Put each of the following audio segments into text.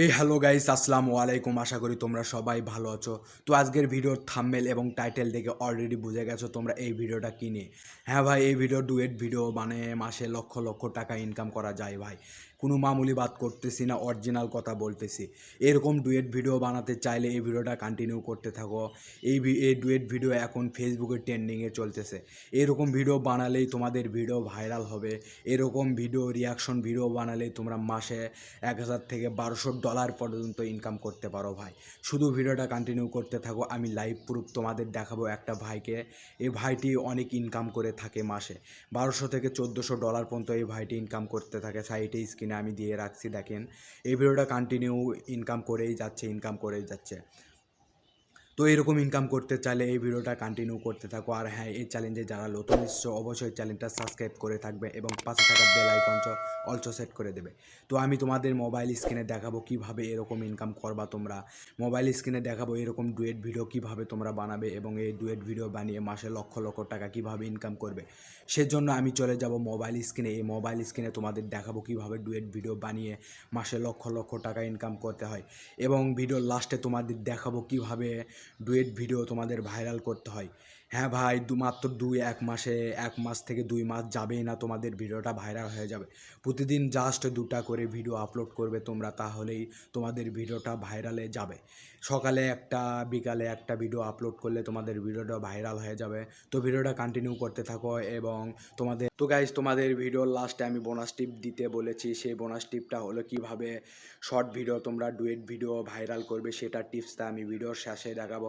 এই hello guys, আসসালামু আলাইকুম। আশা করি তোমরা সবাই ভালো আছো। তো আজকের ভিডিওর থাম্বনেল এবং টাইটেল দেখে অলরেডি বুঝে গেছো তোমরা এই ভিডিওটা কি নিয়ে। হ্যাঁ ভাই, এই ভিডিও ডুয়েট ভিডিও, মানে মাসে লক্ষ লক্ষ টাকা ইনকাম করা যায় ভাই। কোনো মামুলি বাত করতেছি না, অরিজিনাল কথা বলতেছি। এরকম ডুয়েট ভিডিও বানাতে চাইলে এই ভিডিওটা কন্টিনিউ করতে থাকো। এই ডুয়েট ভিডিও এখন ফেসবুকে ট্রেন্ডিংয়ে চলতেছে। এরকম ভিডিও বানালেই তোমাদের ভিডিও ভাইরাল হবে। এরকম ভিডিও রিয়াকশন ভিডিও বানালেই তোমরা মাসে 1000 থেকে $1200 পর্যন্ত ইনকাম করতে পারো ভাই। শুধু ভিডিওটা কন্টিনিউ করতে থাকো, আমি লাইভ প্রুফ তোমাদের দেখাবো একটা ভাইকে। এই ভাইটি অনেক ইনকাম করে থাকে মাসে, 1200 থেকে $1400 পর্যন্ত এই ভাইটি ইনকাম করতে থাকে। সাইটে স্ক্রিনে আমি দিয়ে রাখছি, দেখেন। এই ভিডিওটা কন্টিনিউ ইনকাম করেই যাচ্ছে। তো এরকম ইনকাম করতে চাইলে এই ভিডিওটা কন্টিনিউ করতে থাকো। আর হ্যাঁ, এই চ্যালেঞ্জে যারা নতুন এসেছো অবশ্যই চ্যানেলটা সাবস্ক্রাইব করে থাকবে এবং পাশে থাকা বেল আইকন অলসো সেট করে দেবে। তো আমি তোমাদের মোবাইল স্ক্রিনে দেখাবো কিভাবে এরকম ইনকাম করবা তোমরা। মোবাইল স্ক্রিনে দেখাবো এরকম ডুয়েট ভিডিও কিভাবে তোমরা বানাবে এবং এই ডুয়েট ভিডিও বানিয়ে মাসে লক্ষ লক্ষ টাকা কিভাবে ইনকাম করবে। সেজন্য আমি চলে যাব মোবাইল স্ক্রিনে। এই মোবাইল স্ক্রিনে তোমাদের দেখাবো কিভাবে ডুয়েট ভিডিও বানিয়ে মাসে লক্ষ লক্ষ টাকা ইনকাম করতে হয় এবং ভিডিওর লাস্টে তোমাদের দেখাবো কিভাবে ডুয়েট ভিডিও তোমাদের ভাইরাল করতে হয়। হ্যাঁ ভাই, মাত্র এক মাস থেকে 2 মাস যাবেই না, তোমাদের ভিডিওটা ভাইরাল হয়ে যাবে। প্রতিদিন জাস্ট 2টা করে ভিডিও আপলোড করবে তোমরা, তাহলেই তোমাদের ভিডিওটা ভাইরালে যাবে। সকালে একটা, বিকালে একটা ভিডিও আপলোড করলে তোমাদের ভিডিওটা ভাইরাল হয়ে যাবে। তো ভিডিওটা কন্টিনিউ করতে থাকো এবং তোমাদের ভিডিওর লাস্টে আমি বোনাস টিপ দিতে বলেছি। সেই বোনাস টিপটা হলো কিভাবে শর্ট ভিডিও তোমরা ডুয়েট ভিডিও ভাইরাল করবে, সেটার টিপসটা আমি ভিডিওর শেষে দেখাবো।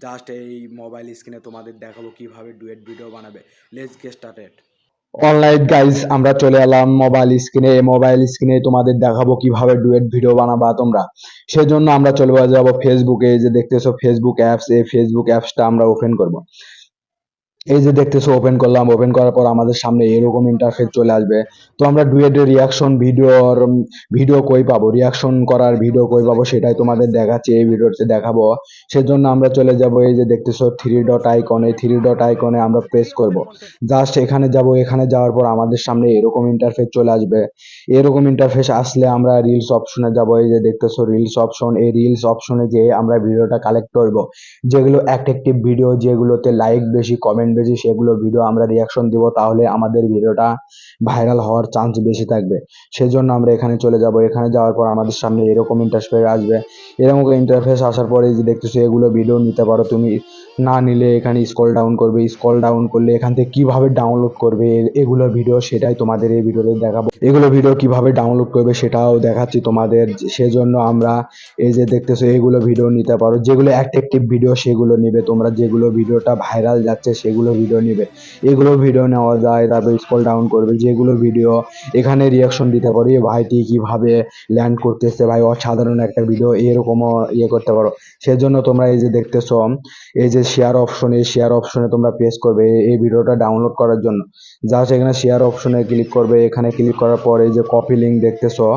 জাস্ট এই মোবাইল স্ক্রিনে তোমাদের দেখাবো কিভাবে ডুয়েট ভিডিও বানাবে। Let's get started. Alright guys, আমরা চলে এলাম মোবাইল স্ক্রিনে তোমাদের দেখাবো কিভাবে ডুয়েট ভিডিও বানাবা তোমরা। সেজন্য আমরা চলে যাব ফেসবুকে। এই যে দেখতেছো ফেসবুক অ্যাপস, এই ফেসবুক অ্যাপসটা আমরা ওপেন করব। এই যে দেখতেছো ওপেন করলাম। ওপেন করার পর আমাদের সামনে এরকম ইন্টারফেস চলে আসবে। তো আমরা ডুয়েটের রিয়াকশন ভিডিও কই পাবো, রিয়াকশন করার ভিডিও কই পাবো সেটাই তোমাদের দেখাচ্ছি, এই ভিডিওতে দেখাবো। সেজন্য আমরা চলে যাব, এই যে দেখতেছো থ্রি ডট আইকনে, থ্রি ডট আইকনে আমরা প্রেস করব। জাস্ট এখানে যাব। এখানে যাওয়ার পর আমাদের সামনে এরকম ইন্টারফেস চলে আসবে। এরকম ইন্টারফেস আসলে আমরা রিলস অপশনে যাব। এই যে দেখতেছো রিলস অপশন, এই রিলস অপশনে যেয়ে আমরা ভিডিওটা কালেক্ট করব। যেগুলো অ্যাট্রাকটিভ ভিডিও, যেগুলোতে লাইক বেশি, কমেন্ট বেশি, সেগুলো ভিডিও আমরা রিয়াকশন দিব, তাহলে আমাদের ভিডিওটা ভাইরাল হওয়ার চান্স বেশি থাকবে। সেজন্য আমরা এখানে চলে যাব। এখানে যাওয়ার পর আমাদের সামনে এরকম ইন্টারফেস আসবে। এরকম ইন্টারফেস আসার পরে যে দেখতেছো এগুলো ভিডিও নিতে পারো তুমি। না নিলে এখানে স্ক্রল ডাউন করবে। স্ক্রল ডাউন করলে এখান থেকে কিভাবে ডাউনলোড করবে এগুলো ভিডিও, সেটাই তোমাদের এই ভিডিওতে দেখাবো। এগুলো ভিডিও কিভাবে ডাউনলোড করবে সেটাও দেখাচ্ছি তোমাদের। সেজন্য আমরা এই যে দেখতেছো এগুলো ভিডিও নিতে পারো। যেগুলো অ্যাট্রাকটিভ ভিডিও সেগুলো নিবে তোমরা, যেগুলো ভিডিওটা ভাইরাল যাচ্ছে সেগুলো ভিডিও নিবে। এগুলো ভিডিও নেওয়া যায়। তারপর স্ক্রল ডাউন করবে, যেগুলো ভিডিও এখানে রিয়াকশন দিতে পারো। এই ভাইটি কিভাবে ল্যান্ড করতেছে ভাই, অসাধারণ একটা ভিডিও, এরকমও করতে পারো। সেজন্য তোমরা এই যে দেখতেছো এই যে শেয়ার অপশন, এই শেয়ার অপশনে তোমরা প্রেস করবে এই ভিডিওটা ডাউনলোড করার জন্য। জাস্ট এখানে শেয়ার অপশনে ক্লিক করবে। এখানে ক্লিক করার পর এই যে কপি লিঙ্ক দেখতেছো,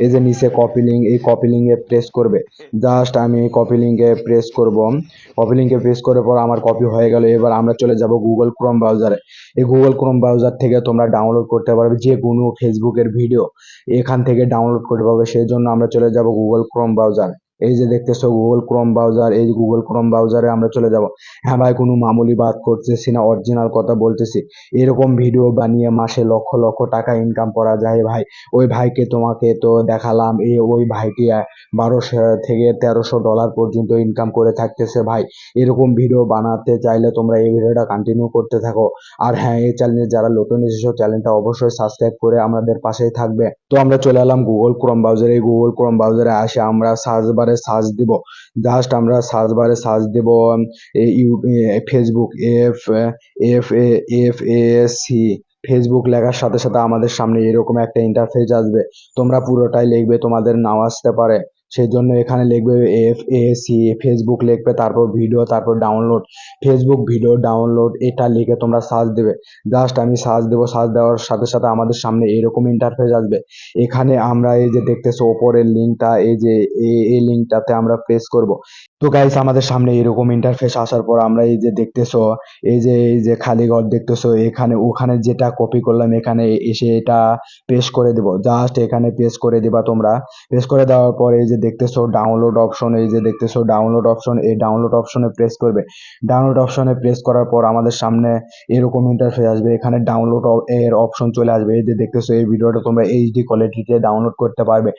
এই যে নিচে কপি লিঙ্ক, এই কপি লিঙ্কে প্রেস করবে। জাস্ট আমি কপি লিঙ্কে প্রেস করব। কপি লিঙ্কে প্রেস করার পর আমার কপি হয়ে গেল। এবার আমরা চলে যাব গুগল ক্রোম ব্রাউজারে। এই গুগল ক্রোম ব্রাউজার থেকে তোমরা ডাউনলোড করতে পারবে যে কোনো ফেসবুকের ভিডিও, এখান থেকে ডাউনলোড করতে পারবে। সেই জন্য আমরা চলে যাব গুগল ক্রোম ব্রাউজার। এই যে দেখতেছো গুগল ক্রোম ব্রাউজার, এই গুগল ক্রোম ব্রাউজারে আমরা চলে যাব। হ্যাঁ ভাই, কোনো মামুলি বাদ করতেছি না, অরিজিনাল কথা বলতেছি। এরকম ভিডিও বানিয়ে মাসে লক্ষ লক্ষ টাকা ইনকাম করা যায় ভাই। ওই ভাইকে তোমাকে তো দেখালাম, ওই ভাইটি 1200 থেকে $1300 পর্যন্ত ইনকাম করে থাকতেছে ভাই। এরকম ভিডিও বানাতে চাইলে তোমরা এই ভিডিওটা কন্টিনিউ করতে থাকো। আর হ্যাঁ, এই চ্যানেলে যারা নতুন এসেছো চ্যানেলটা অবশ্যই সাবস্ক্রাইব করে আমাদের পাশেই থাকবে। তো আমরা চলে এলাম গুগল ক্রোম ব্রাউজারে। এই গুগল ক্রোম ব্রাউজারে আসে আমরা সার্চ বারে সার্চ দিব। জাস্ট আমরা সার্চ বারে সার্চ দিব ফেসবুক, FASC, ফেসবুক লেখার সাথে সাথে আমাদের সামনে এরকম একটা ইন্টারফেস আসবে। তোমরা পুরোটাই লিখবে, তোমাদের নাও আসতে পারে। সেই জন্য এখানে লিখবে FASC, ফেসবুক লিখবে, তারপর ভিডিও, তারপর ডাউনলোড, ফেসবুক ভিডিও ডাউনলোড, এটা লিখে তোমরা সার্চ দেবে। জাস্ট আমি সার্চ দেবো। সার্চ দেওয়ার সাথে সাথে আমাদের সামনে এরকম ইন্টারফেস আসবে। এখানে আমরা এই যে দেখতেছো ওপরের লিঙ্কটা, এই যে এই লিঙ্কটাতে আমরা প্রেস করব। তো গাইস, আমাদের সামনে এরকম ইন্টারফেস আসার পর আমরা এই যে দেখতেছো এই যে খালি ঘর দেখতেছো, এখানে ওখানে যেটা কপি করলাম এখানে এসে এটা পেস্ট করে দেব। জাস্ট এখানে পেস্ট করে দিবা তোমরা। পেস্ট করে দেওয়ার পর এই যে দেখতেছো ডাউনলোড অপশন, এই যে দেখতেছো ডাউনলোড অপশন, এই ডাউনলোড অপশনে প্রেস করবে। ডাউনলোড অপশনে প্রেস করার পর আমাদের সামনে এরকম ইন্টারফেস আসবে, এখানে ডাউনলোড এর অপশন চলে আসবে। এই যে দেখতেছো এই ভিডিওটা তোমরা এইচডি কোয়ালিটিতে ডাউনলোড করতে পারবে।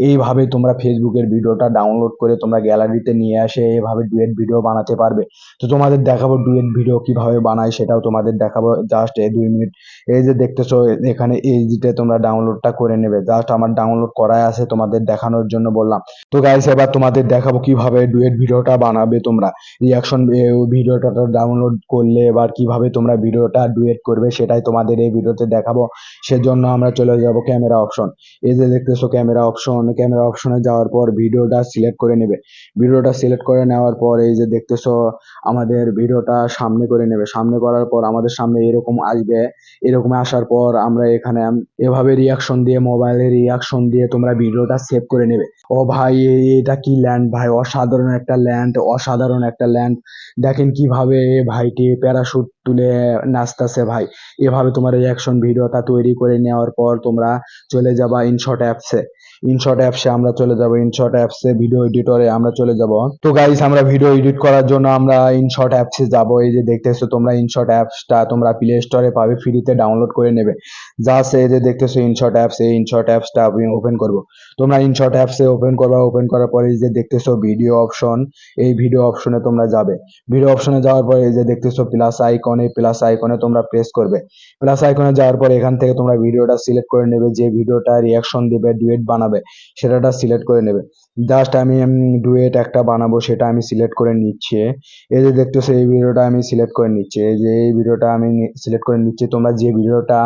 এইভাবে তোমরা ফেসবুকের ভিডিওটা ডাউনলোড করে তোমরা গ্যালারিতে নিয়ে আসে এইভাবে ডুয়েট ভিডিও বানাতে পারবে। তো তোমাদের দেখাবো ডুয়েট ভিডিও কিভাবে বানায়, সেটাও তোমাদের দেখাবো জাস্ট এই 2 মিনিট। এই যে দেখতেছো এখানে এইচডিতে তোমরা ডাউনলোডটা করে নেবে, জাস্ট আমার ডাউনলোড করাই আছে, তোমাদের দেখানোর জন্য বললাম। তো গাইস এবার তোমাদের দেখাবো কিভাবে ডুয়েট ভিডিওটা বানাবে তোমরা। রিয়াকশন ভিডিওটা ডাউনলোড করলে এবার কিভাবে তোমরা ভিডিওটা ডুয়েট করবে সেটাই তোমাদের এই ভিডিওতে দেখাবো। সেজন্য আমরা চলে যাব ক্যামেরা অপশন। এই যে দেখতেছো ক্যামেরা অপশন, ক্যামেরা অপশনে যাওয়ার পর ভিডিওটা সিলেক্ট করে নেবে। ভিডিওটা সিলেক্ট করে নেওয়ার পর এই যে দেখতেছো আমাদের ভিডিওটা সামনে করে নেবে। সামনে করার পর আমাদের সামনে এরকম আসবে। এরকম আসার পর আমরা এখানে এভাবে রিয়াকশন দিয়ে, মোবাইলে রিয়াকশন দিয়ে তোমরা ভিডিওটা সেভ করে নেবে। ও ভাই এটা কি ল্যান্ড ভাই, অসাধারণ একটা ল্যান্ড, অসাধারণ একটা ল্যান্ড। দেখেন কিভাবে ভাইটি প্যারাশুট তুলে নাচতেছে ভাই। এভাবে তোমার রিয়াকশন ভিডিওটা তৈরি করে নেওয়ার পর তোমরা চলে যাবা ইনশট অ্যাপসে। ইনশট অ্যাপসে আমরা চলে যাব, ইনশট অ্যাপসে ভিডিও এডিটরে আমরা চলে যাব। তো গাইস আমরা ভিডিও এডিট করার জন্য আমরা ইনশট অ্যাপসে যাব। এই যে দেখতেছো তোমরা ইনশট অ্যাপসটা তোমরা প্লে স্টোরে পাবে, ফ্রিতে ডাউনলোড করে নেবে। জাস্ট এই যে দেখতেছো ইনশট অ্যাপস, এই ইনশট অ্যাপসটা আমি ওপেন করব। তোমরা ইনশট অ্যাপসে ওপেন করবা, ওপেন করার পরে এই যে দেখতেছো ভিডিও অপশন, এই ভিডিও অপশনে তোমরা যাবে। ভিডিও অপশনে যাওয়ার পরে এই যে দেখতেছো প্লাস আইকন, এই প্লাস আইকনে তোমরা প্রেস করবে। প্লাস আইকনে যাওয়ার পর এখান থেকে তোমরা ভিডিওটা সিলেক্ট করে নেবে, যে ভিডিওটা রিয়াকশন দিবে ডুয়েট বানাবে সেটাটা সিলেক্ট করে নেবে। জাস্ট আমি ডুয়েট একটা বানাবো সেটা আমি সিলেক্ট করে নিচ্ছি। এই যে দেখতেছো এই ভিডিওটা আমি সিলেক্ট করে নিচ্ছি, এই যে এই ভিডিওটা আমি সিলেক্ট করে নিচ্ছি। তোমরা যে ভিডিওটা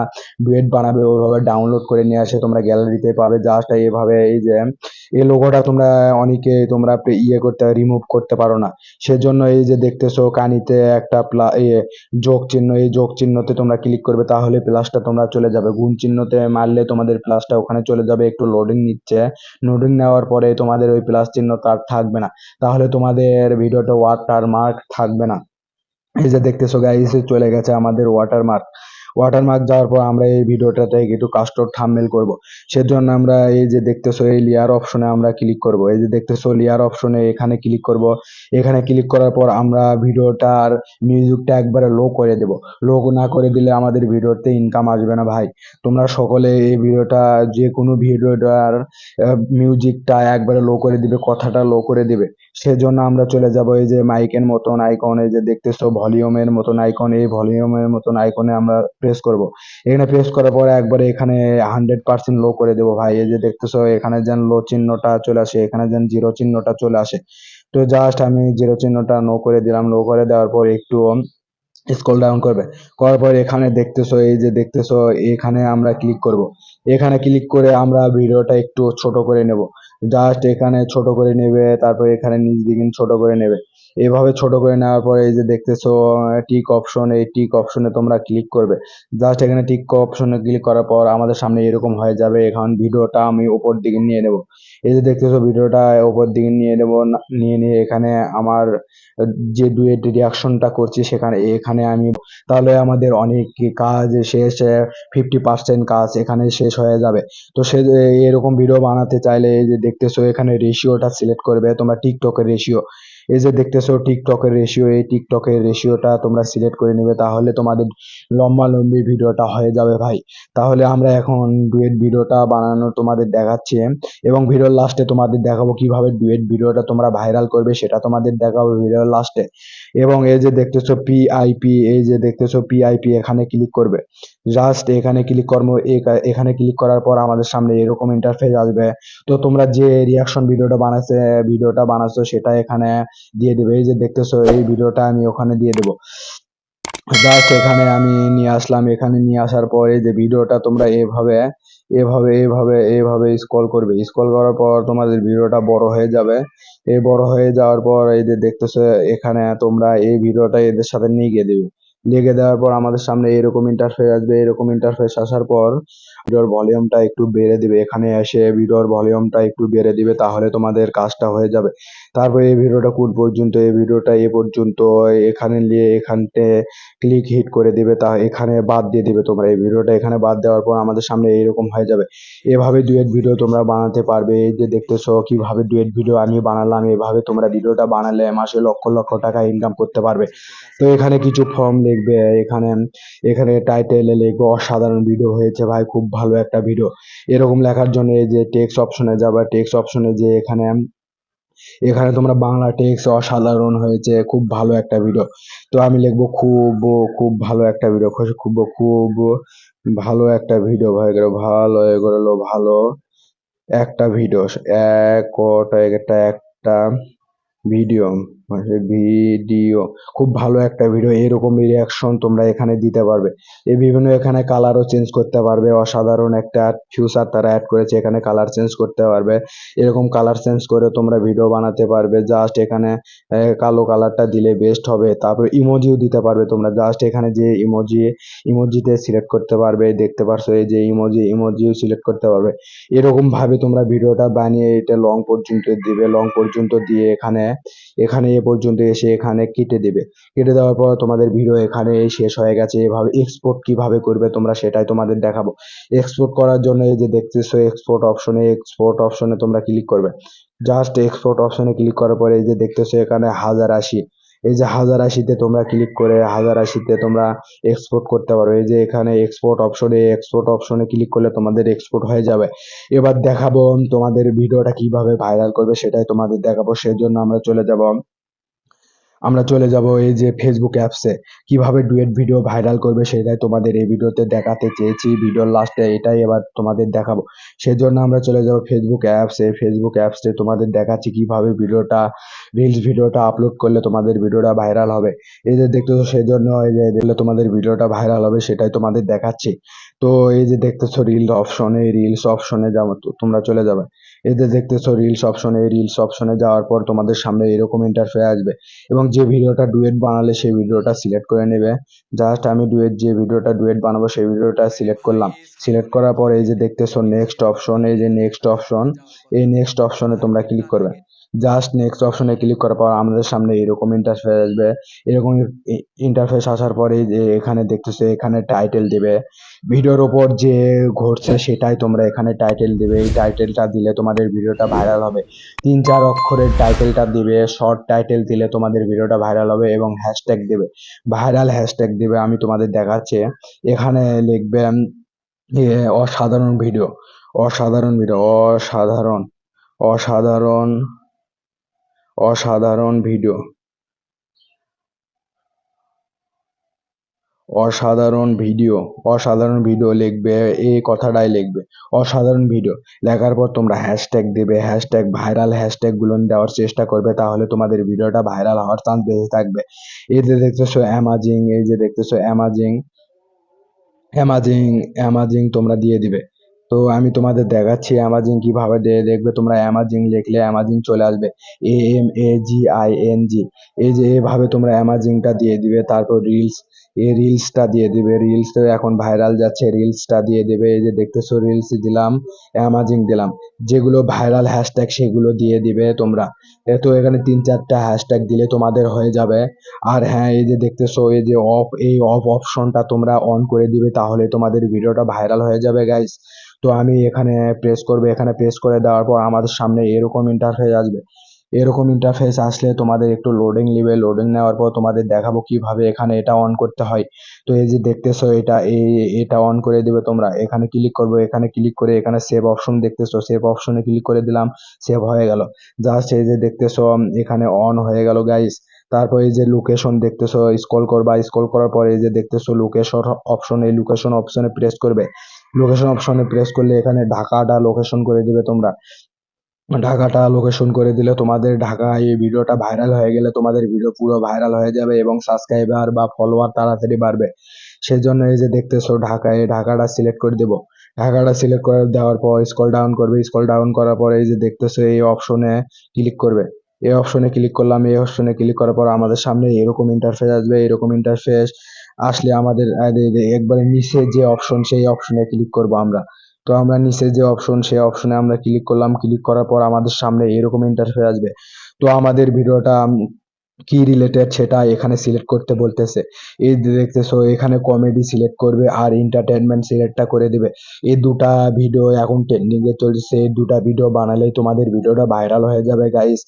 ডুয়েট বানাবে ওইভাবে ডাউনলোড করে নিয়ে আসে তোমরা গ্যালারিতে পাবে। জাস্ট এইভাবে এই যে এই লোগোটা তোমরা অনেকে তোমরা ইয়ে করতে রিমুভ করতে পারো না, সেজন্য এই যে দেখতেছো কানিতে একটা যোগ চিহ্ন, এই যোগ চিহ্নতে তোমরা ক্লিক করবে, তাহলে প্লাসটা তোমরা চলে যাবে। গুণ চিহ্নতে মারলে তোমাদের প্লাসটা ওখানে চলে যাবে। একটু লোডিং নিচ্ছে, লোডিং নেওয়ার পরে তোমাদের ওই প্লাস চিহ্ন তার থাকবে না, তাহলে তোমাদের ভিডিওটা ওয়াটারমার্ক থাকবে না। এই যে দেখতেছো গাইস চলে গেছে আমাদের ওয়াটারমার্ক। ওয়াটারমার্ক যাওয়ার পর আমরা এই ভিডিওটাতে একটু কাস্টম থাম্বনেল করব। সেজন্য আমরা এই যে দেখতেছো এই লেয়ার অপশনে আমরা ক্লিক করব। এই যে দেখতেছো লেয়ার অপশনে এখানে ক্লিক করব। এখানে ক্লিক করার পর আমরা ভিডিওটার মিউজিকটা একবারে লো করে দেব। লো না করে দিলে আমাদের ভিডিওতে ইনকাম আসবে না ভাই। তোমরা সকলে এই ভিডিওটা, যে কোনো ভিডিওটার মিউজিকটা একবারে লো করে দিবে, কথাটা লো করে দিবে। সেজন্য আমরা চলে যাব এই যে মাইকের মতন আইকন, এই যে দেখতেছো ভলিউমের মতন আইকন, এই ভলিউমের মতন আইকনে আমরা প্রেস করব। এখানে প্রেস করার পরে একবারে এখানে 100% লো করে দেবো ভাই। এই যে দেখতেছো এখানে যেন লো চিহ্নটা চলে আসে, এখানে যেন জিরো চিহ্নটা চলে আসে। তো জাস্ট আমি জিরো চিহ্নটা নো করে দিলাম। লো করে দেওয়ার পর একটু স্ক্রল ডাউন করবে, করার পর এখানে দেখতেছো এই যে দেখতেছো এখানে আমরা ক্লিক করব। এখানে ক্লিক করে আমরা ভিডিওটা একটু ছোট করে নেব। জাস্ট এখানে ছোট করে নেবে, তারপর এখানে নিচ দিকে ছোট করে নেবে। এভাবে ছোট করে নেওয়ার পরে এই যে দেখতেছো টিক অপশন, এই টিক অপশনে তোমরা ক্লিক করবে। জাস্ট এখানে টিক অপশনে ক্লিক করার পর আমাদের সামনে এরকম হয়ে যাবে। এখন ভিডিওটা আমি উপর দিকে নিয়ে নেব। এই যে দেখতেছো ভিডিওটা উপর দিকে নিয়ে নেব, নিয়ে নিয়ে এখানে আমার যে ডুয়েট রিয়াকশনটা করছি সেখানে এখানে আমি, তাহলে আমাদের অনেক কাজ শেষ, 50% কাজ এখানে শেষ হয়ে যাবে। তো সে এরকম ভিডিও বানাতে চাইলে এই যে দেখতেছো এখানে রেশিওটা সিলেক্ট করবে তোমরা, টিকটকের রেশিও। এই যে দেখতেছো টিকটকের রেশিও, এই টিকটকের রেশিওটা তোমরা সিলেক্ট করে নেবে, তাহলে তোমাদের লম্বা লম্বি ভিডিওটা হয়ে যাবে ভাই। তাহলে আমরা এখন ডুয়েট ভিডিওটা বানানো তোমাদের দেখাচ্ছি, এবং ভিডিওর লাস্টে তোমাদের দেখাবো কিভাবে ডুয়েট ভিডিওটা তোমরা ভাইরাল করবে, সেটা তোমাদের দেখাবো ভিডিওর লাস্টে। এবং এই যে দেখতেছো পিআইপি, এই যে দেখতেছো পিআইপি, এখানে ক্লিক করবে। জাস্ট এখানে ক্লিক করবো। এখানে ক্লিক করার পর আমাদের সামনে এরকম ইন্টারফেস আসবে। তো তোমরা যে রিয়াকশন ভিডিওটা বানাচ্ছো সেটা এখানে দিয়ে দেবে। এই যে দেখতেছো এই ভিডিওটা আমি ওখানে দিয়ে দেবো। জাস্ট এখানে আমি নিয়ে আসলাম। এখানে নিয়ে আসার পর এই যে ভিডিওটা তোমরা এভাবে এভাবে এভাবে এভাবে স্ক্রল করবে। স্ক্রল করার পর তোমাদের ভিডিওটা বড় হয়ে যাবে। এই বড় হয়ে যাওয়ার পর এই যে দেখতেছো এখানে তোমরা এই ভিডিওটা এদের সাথে নিয়ে গিয়ে দেবে। লিখে দেওয়ার পর আমাদের সামনে এরকম ইন্টারফেস আসবে। এরকম ইন্টারফেস আসার পর ভিডিওর ভলিউমটা একটু বেড়ে দিবে, এখানে এসে ভিডিওর ভলিউমটা একটু বেড়ে দিবে, তাহলে তোমাদের কাজটা হয়ে যাবে। তারপরে এই ভিডিওটা কোন পর্যন্ত, এই ভিডিওটা এ পর্যন্ত, এখানে নিয়ে এখানতে ক্লিক হিট করে দিবে, তা এখানে বাদ দিয়ে দিবে তোমরা। এই ভিডিওটা এখানে বাদ দেওয়ার পর আমাদের সামনে এইরকম হয়ে যাবে। এভাবে ডুয়েট ভিডিও তোমরা বানাতে পারবে। এই যে দেখতেছো কিভাবে ডুয়েট ভিডিও আমি বানালাম, এভাবে তোমরা ভিডিওটা বানালে মাসে লক্ষ লক্ষ টাকা ইনকাম করতে পারবে। তো এখানে কিছু ফর্ম লিখবে, এখানে এখানে টাইটেলে লিখবে অসাধারণ ভিডিও হয়েছে ভাই, খুব ভালো একটা ভিডিও। এরকম লেখার জন্য এই যে টেক্সট অপশনে যাবা, টেক্সট অপশনে যে এখানে এখানে তোমরা বাংলা টেক্সট অসাধারণ হয়েছে, খুব ভালো একটা ভিডিও। তো আমি লিখবো খুব খুব ভালো একটা ভিডিও, খুব খুব ভালো একটা ভিডিও ভাই, ভালো এগুলো ভালো একটা ভিডিও, একটা ভিডিও, ভিডিও, খুব ভালো একটা ভিডিও। এরকম রিয়াকশন তোমরা এখানে দিতে পারবে। এই বিভিন্ন এখানে কালারও চেঞ্জ করতে পারবে, অসাধারণ একটা ফিউচার তারা অ্যাড করেছে, এখানে কালার চেঞ্জ করতে পারবে। এরকম কালার চেঞ্জ করে তোমরা ভিডিও বানাতে পারবে। জাস্ট এখানে কালো কালারটা দিলে বেস্ট হবে। তারপরে ইমোজিও দিতে পারবে তোমরা, জাস্ট এখানে যে ইমোজিতে সিলেক্ট করতে পারবে, দেখতে পারছো এই যে ইমোজিও সিলেক্ট করতে পারবে। এরকম ভাবে তোমরা ভিডিওটা বানিয়ে এটা লং পর্যন্ত দিবে, লং পর্যন্ত দিয়ে এখানে এখানে এ পর্যন্ত এসে এখানে কেটে দিবে। কেটে দেওয়ার পর তোমাদের ভিডিও এখানে শেষ হয়ে গেছে। এভাবে এক্সপোর্ট কিভাবে করবে তোমরা সেটাই তোমাদের দেখাবো। এক্সপোর্ট করার জন্য এই যে দেখতেছো এক্সপোর্ট অপশনে তোমরা ক্লিক করবে। জাস্ট এক্সপোর্ট অপশনে ক্লিক করার পরে এই যে দেখতেছো এখানে 1080, এই যে 1080-তে তোমরা ক্লিক করে 1080-তে তোমরা এক্সপোর্ট করতে পারো। এই যে এখানে এক্সপোর্ট অপশনে ক্লিক করলে তোমাদের এক্সপোর্ট হয়ে যাবে। এবার দেখাবো তোমাদের ভিডিওটা কিভাবে ভাইরাল করবে, সেটাই তোমাদের দেখাবো। সেজন্য আমরা চলে যাব এই যে ফেসবুক অ্যাপসে। কিভাবে ডুয়েট ভিডিও ভাইরাল করবে সেটাই তোমাদের এই ভিডিওতে দেখাতে চেয়েছি। ভিডিওর লাস্টে এটাই এবার তোমাদের দেখাবো। সেজন্য আমরা চলে যাব ফেসবুক অ্যাপসে তোমাদের দেখাচ্ছি কিভাবে রিলস ভিডিওটা আপলোড করলে তোমাদের ভিডিওটা ভাইরাল হবে। এই যে দেখতেছো, সেজন্য এই যে দিলে তোমাদের ভিডিওটা ভাইরাল হবে সেটাই তোমাদের দেখাচ্ছি। তো এই যে দেখতেছো রিলস অপশনে যাবো, তোমরা চলে যাবে। এই যে দেখতেছো রিলস অপশনে যাওয়ার পর তোমাদের সামনে এরকম ইন্টারফেস আসবে, এবং যে ভিডিওটা ডুয়েট বানালে সেই ভিডিওটা সিলেক্ট করে নেবে। জাস্ট আমি যে ভিডিওটা ডুয়েট বানাবো সেই ভিডিওটা সিলেক্ট করলাম। সিলেক্ট করার পর এই যে দেখতেছো নেক্সট অপশন, এই নেক্সট অপশনে তোমরা ক্লিক করবে। জাস্ট নেক্সট অপশনে ক্লিক করার পর আমাদের সামনে এরকম ইন্টারফেস আসবে। এরকম ইন্টারফেস আসার পরে যে এখানে দেখতেছো এখানে টাইটেল দিবে, ভিডিওর ওপর যে ঘটছে সেটাই তোমরা এখানে টাইটেল দিবে। এই টাইটেলটা দিলে তোমাদের ভিডিওটা ভাইরাল হবে। 3-4 অক্ষরের টাইটেলটা দিবে, শর্ট টাইটেল দিলে তোমাদের ভিডিওটা ভাইরাল হবে, এবং হ্যাশট্যাগ দিবে, ভাইরাল হ্যাশট্যাগ দিবে। আমি তোমাদের দেখাচ্ছি, এখানে লিখবে এ, অসাধারণ ভিডিও, অসাধারণ ভিডিও, অসাধারণ অসাধারণ ভিডিও, অসাধারণ ভিডিও লিখবে, এই কথাটাই লিখবে, অসাধারণ ভিডিও। লেখার পর তোমরা হ্যাশট্যাগ দেবে, ভাইরাল হ্যাশট্যাগ গুলো দেওয়ার চেষ্টা করবে, তাহলে তোমাদের ভিডিওটা ভাইরাল হওয়ার চান্স বেশি থাকবে। এই যে দেখতেছো অ্যামাজিং তোমরা দিয়ে দিবে। তো আমি তোমাদের দেখাচ্ছি অ্যামাজিং কিভাবে দেখবে। তোমরা অ্যামাজিং লিখলে অ্যামাজিং চলে আসবে, AMAGING। এই যে এভাবে তোমরা অ্যামাজিংটা দিয়ে দিবে। তারপর রিলসটা দিয়ে দিবে, রিলস এখন ভাইরাল যাচ্ছে, রিলসটা দিয়ে দেবে। এই যে দেখতেছো রিলস দিলাম, অ্যামাজিং দিলাম, যেগুলো ভাইরাল হ্যাশট্যাগ সেগুলো দিয়ে দিবে তোমরা। তো এখানে 3-4টা হ্যাশট্যাগ দিলে তোমাদের হয়ে যাবে। আর হ্যাঁ, এই যে দেখতেছো এই অফ অপশনটা তোমরা অন করে দিবে, তাহলে তোমাদের ভিডিওটা ভাইরাল হয়ে যাবে গাইস। তো আমি এখানে প্রেস করবে, এখানে প্রেস করে দেওয়ার পর আমাদের সামনে এরকম ইন্টারফেস আসবে। এরকম ইন্টারফেস আসলে তোমাদের একটু লোডিং নেবে, লোডিং নেওয়ার পর তোমাদের দেখাবো কিভাবে এখানে এটা অন করতে হয়। তো এই যে দেখতেছো এটা অন করে দিবে তোমরা। এখানে ক্লিক করবে, এখানে ক্লিক করে এখানে সেভ অপশন দেখতেছো, সেভ অপশনে ক্লিক করে দিলাম, সেভ হয়ে গেল। জাস্ট এই যে দেখতেছো এখানে অন হয়ে গেল গাইস। তারপর এই যে লোকেশন দেখতেছো, স্ক্রল করবা, স্ক্রল করার পরে এই যে দেখতেছো লোকেশন অপশন, এই লোকেশন অপশনে প্রেস করবে। লোকেশন অপশনে প্রেস করলে এখানে ঢাকাটা লোকেশন করে দিবে তোমরা। ঢাকাটা লোকেশন করে দিলে তোমাদের ঢাকায় এই ভিডিওটা ভাইরাল হয়ে গেলে তোমাদের ভিডিও পুরো ভাইরাল হয়ে যাবে, এবং সাবস্ক্রাইবার বা ফলোয়ার তাড়াতাড়ি বাড়বে। সেজন্য এই যে দেখতেছো ঢাকাটা সিলেক্ট করে দেবো। ঢাকাটা সিলেক্ট করে দেওয়ার পর স্ক্রল ডাউন করবে, স্ক্রল ডাউন করার পরে এই যে দেখতেছো এই অপশনে ক্লিক করবে। এই অপশনে ক্লিক করলাম, এই অপশনে ক্লিক করার পর আমাদের সামনে এরকম ইন্টারফেস আসবে, এরকম ইন্টারফেস আসলে আমাদের একবারে নিচে যে অপশন সেই অপশনে ক্লিক করব আমরা। তো আমরা নিচে যে অপশন সেই অপশনে আমরা ক্লিক করলাম, ক্লিক করার পর আমাদের সামনে এরকম ইন্টারফেস আসবে। তো আমাদের ভিডিওটা কি রিলেটেড সেটা এখানে সিলেক্ট করতে বলতেছে। এই যে দেখতেছো এখানে কমেডি সিলেক্ট করবে আর এন্টারটেনমেন্ট সিলেক্টটা করে দিবে। এই দুটা ভিডিও এখন ট্রেন্ডিং এ চলছে, এই দুটা ভিডিও বানালেই তোমাদের ভিডিওটা ভাইরাল হয়ে যাবে গাইস।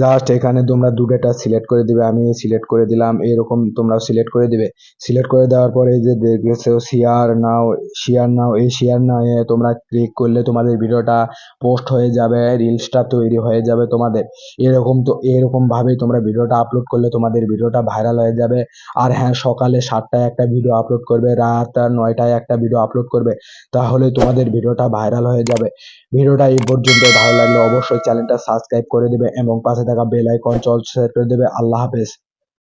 জাস্ট এখানে তোমরা দুটোটা সিলেক্ট করে দিবে, আমি সিলেক্ট করে দিলাম, এরকম তোমরা সিলেক্ট করে দিবে। সিলেক্ট করে দেওয়ার পরে এই যে দেখতেছো শেয়ার নাও, এই শেয়ার নাও তোমরা ক্লিক করলে তোমাদের ভিডিওটা পোস্ট হয়ে যাবে, রিলসটা তৈরি হয়ে যাবে তোমাদের। এরকম ভাবেই তোমরা ভিডিওটা আপলোড করলে তোমাদের ভিডিওটা ভাইরাল হয়ে যাবে। আর হ্যাঁ, সকালে 7টায় একটা ভিডিও আপলোড করবে, রাত 9টায় একটা ভিডিও আপলোড করবে, তাহলে তোমাদের ভিডিওটা ভাইরাল হয়ে যাবে। ভিডিওটা এই পর্যন্ত, ভালো লাগলে অবশ্যই চ্যানেলটা সাবস্ক্রাইব করে দেবে এবং পাশে থাকা বেল আইকন সেট করে দেবে। আল্লাহ হাফেজ।